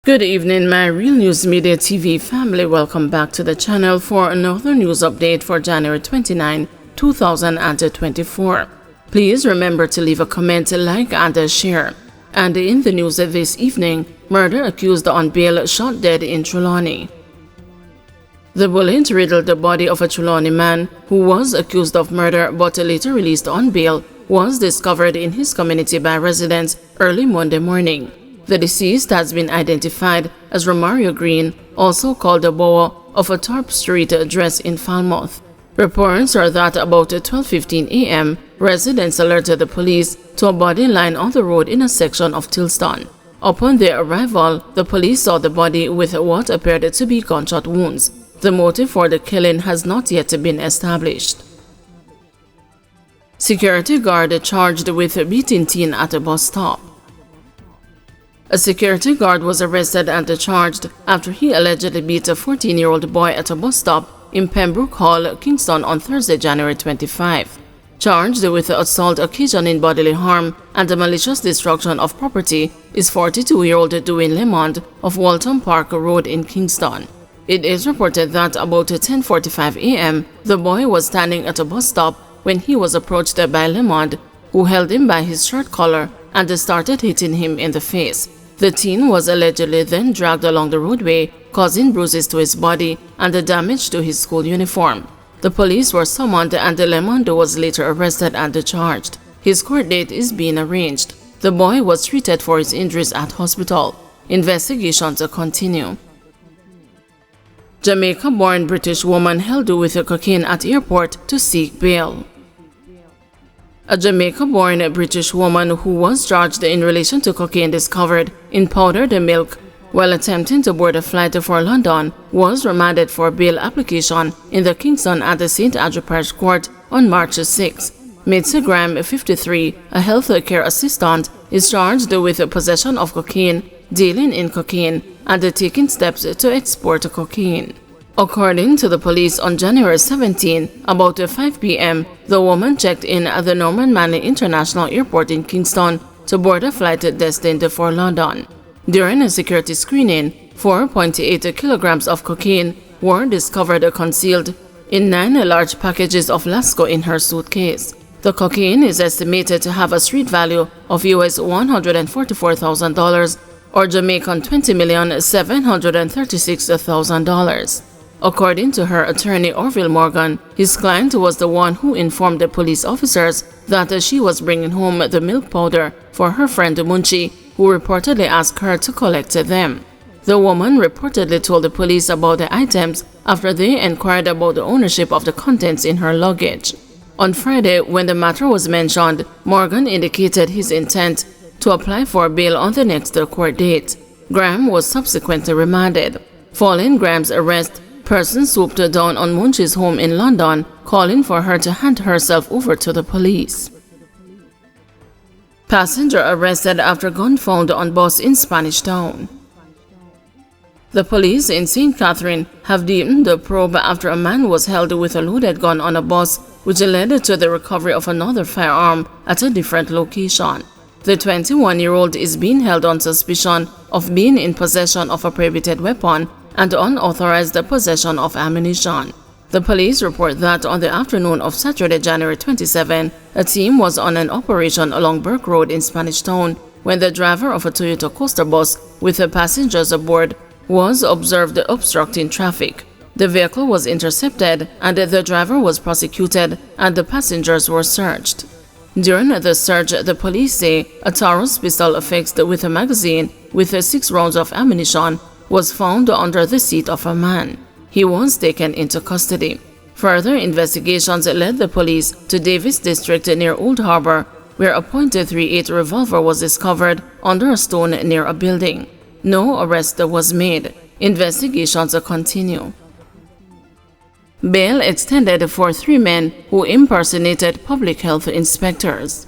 Good evening, my Real News Media TV family. Welcome back to the channel for another news update for January 29, 2024. Please remember to leave a comment, like, and share. And in the news this evening, murder accused on bail shot dead in Trelawney. The bullet riddled the body of a Trelawney man who was accused of murder but later released on bail was discovered in his community by residents early Monday morning. The deceased has been identified as Romario Green, also called the Boa, of a Thorpe Street address in Falmouth. Reports are that about 12:15 a.m., residents alerted the police to a body lying on the road in a section of Tilston. Upon their arrival, the police saw the body with what appeared to be gunshot wounds. The motive for the killing has not yet been established. Security guard charged with beating teen at a bus stop. A security guard was arrested and charged after he allegedly beat a 14-year-old boy at a bus stop in Pembroke Hall, Kingston on Thursday, January 25. Charged with assault occasioning bodily harm and the malicious destruction of property is 42-year-old Dwayne Lemond of Walton Park Road in Kingston. It is reported that about 10:45 a.m., the boy was standing at a bus stop when he was approached by Lemond, who held him by his shirt collar and started hitting him in the face. The teen was allegedly then dragged along the roadway, causing bruises to his body and the damage to his school uniform. The police were summoned and Lemond was later arrested and charged. His court date is being arranged. The boy was treated for his injuries at hospital. Investigations continue. Jamaica-born British woman held with cocaine at airport to seek bail. A Jamaica-born British woman who was charged in relation to cocaine discovered in powdered milk while attempting to board a flight for London was remanded for bail application in the Kingston and the St. Andrew Parish Court on March 6. Mitzi Graham, 53, a health care assistant, is charged with possession of cocaine, dealing in cocaine, and taking steps to export cocaine. According to the police, on January 17, about 5 p.m., the woman checked in at the Norman Manley International Airport in Kingston to board a flight destined for London. During a security screening, 4.8 kilograms of cocaine were discovered concealed in 9 large packages of Lasco in her suitcase. The cocaine is estimated to have a street value of US $144,000 or Jamaican $20,736,000. According to her attorney Orville Morgan, his client was the one who informed the police officers that she was bringing home the milk powder for her friend Munchi, who reportedly asked her to collect them. The woman reportedly told the police about the items after they inquired about the ownership of the contents in her luggage. On Friday, when the matter was mentioned, Morgan indicated his intent to apply for bail on the next court date. Graham was subsequently remanded. Following Graham's arrest, persons swooped down on Munchi's home in London, calling for her to hand herself over to the police. Passenger arrested after gun found on bus in Spanish Town. The police in St. Catherine have deepened the probe after a man was held with a loaded gun on a bus, which led to the recovery of another firearm at a different location. The 21-year-old is being held on suspicion of being in possession of a prohibited weapon and unauthorized possession of ammunition. The police report that on the afternoon of Saturday, January 27, a team was on an operation along Burke Road in Spanish Town when the driver of a Toyota Coaster bus with the passengers aboard was observed obstructing traffic. The vehicle was intercepted and the driver was prosecuted and the passengers were searched. During the search, the police say a Taurus pistol affixed with a magazine with 6 rounds of ammunition was found under the seat of a man. He was taken into custody. Further investigations led the police to Davis District near Old Harbor, where a .38 revolver was discovered under a stone near a building. No arrest was made. Investigations continue. Bail extended for 3 men who impersonated public health inspectors.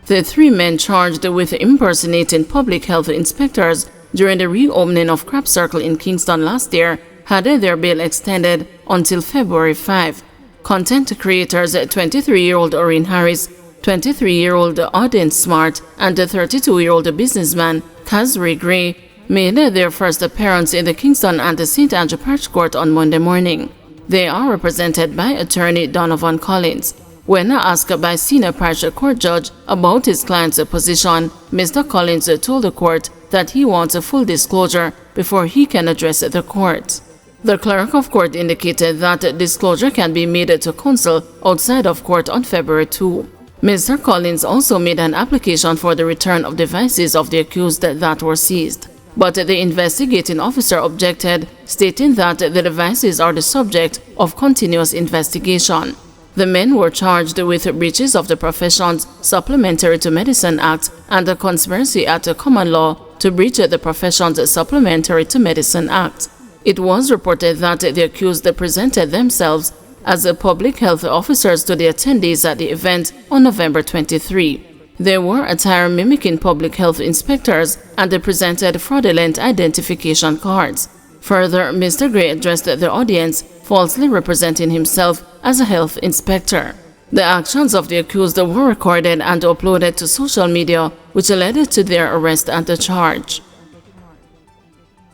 The 3 men charged with impersonating public health inspectors during the reopening of Crab Circle in Kingston last year had their bail extended until February 5. Content creators 23-year-old Orrin Harris, 23-year-old Auden Smart, and the 32-year-old businessman Kazri Gray made their first appearance in the Kingston and the St. Andrew Parish Court on Monday morning. They are represented by attorney Donovan Collins. When asked by senior parish court judge about his client's position, Mr. Collins told the court that he wants a full disclosure before he can address the court. The clerk of court indicated that disclosure can be made to counsel outside of court on February 2. Mr. Collins also made an application for the return of devices of the accused that were seized. But the investigating officer objected, stating that the devices are the subject of continuous investigation. The men were charged with breaches of the Professions Supplementary to Medicine Act and a conspiracy at common law to breach the Professions Supplementary to Medicine Act. It was reported that the accused presented themselves as public health officers to the attendees at the event on November 23. They wore attire mimicking public health inspectors and they presented fraudulent identification cards. Further, Mr. Gray addressed the audience, falsely representing himself as a health inspector. The actions of the accused were recorded and uploaded to social media, which led to their arrest and the charge.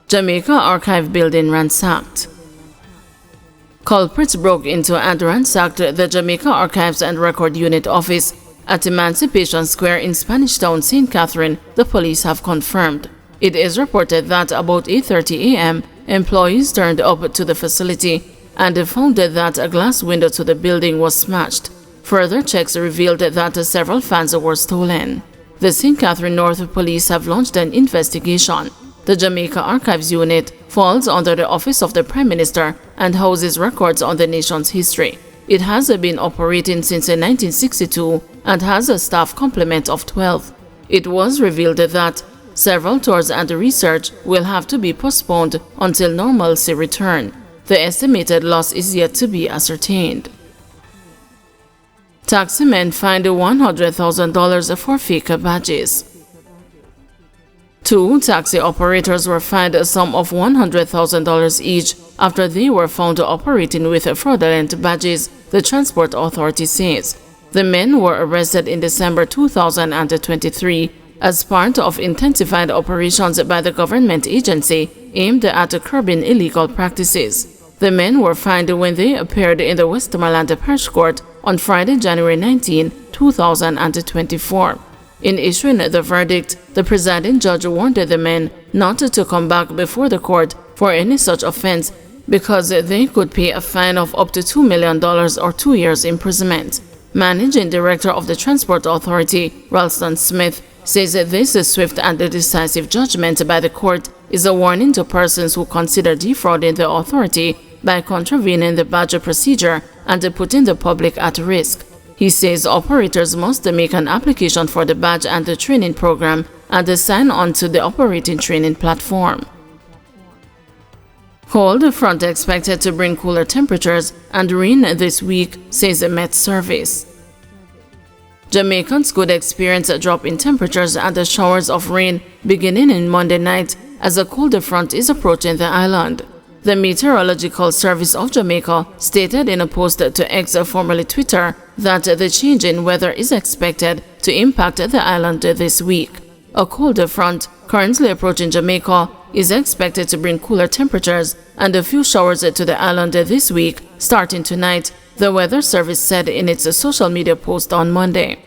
Jamaica Archive building ransacked. Culprits broke into and ransacked the Jamaica Archives and Record Unit office at Emancipation Square in Spanish Town, St. Catherine, the police have confirmed. It is reported that about 8:30 a.m., employees turned up to the facility and found that a glass window to the building was smashed. Further checks revealed that several fans were stolen. The St. Catherine North Police have launched an investigation. The Jamaica Archives Unit falls under the Office of the Prime Minister and houses records on the nation's history. It has been operating since 1962 and has a staff complement of 12. It was revealed that several tours and research will have to be postponed until normalcy return. The estimated loss is yet to be ascertained. Taximen fined $100,000 for fake badges. Two taxi operators were fined a sum of $100,000 each after they were found operating with fraudulent badges, the Transport Authority says. The men were arrested in December 2023 as part of intensified operations by the government agency aimed at curbing illegal practices. The men were fined when they appeared in the Westmoreland Parish Court on Friday, January 19, 2024. In issuing the verdict, the presiding judge warned the men not to come back before the court for any such offense because they could pay a fine of up to $2 million or 2 years imprisonment. Managing Director of the Transport Authority, Ralston Smith, says that this swift and decisive judgment by the court is a warning to persons who consider defrauding the authority by contravening the badge procedure and putting the public at risk. He says operators must make an application for the badge and the training program and sign on to the operating training platform. Cold front expected to bring cooler temperatures and rain this week, says the Met Service. Jamaicans could experience a drop in temperatures and the showers of rain beginning in Monday night as a colder front is approaching the island. The Meteorological Service of Jamaica stated in a post to X, formerly Twitter, that the change in weather is expected to impact the island this week. A colder front, currently approaching Jamaica, is expected to bring cooler temperatures and a few showers to the island this week, starting tonight, the Weather Service said in its social media post on Monday.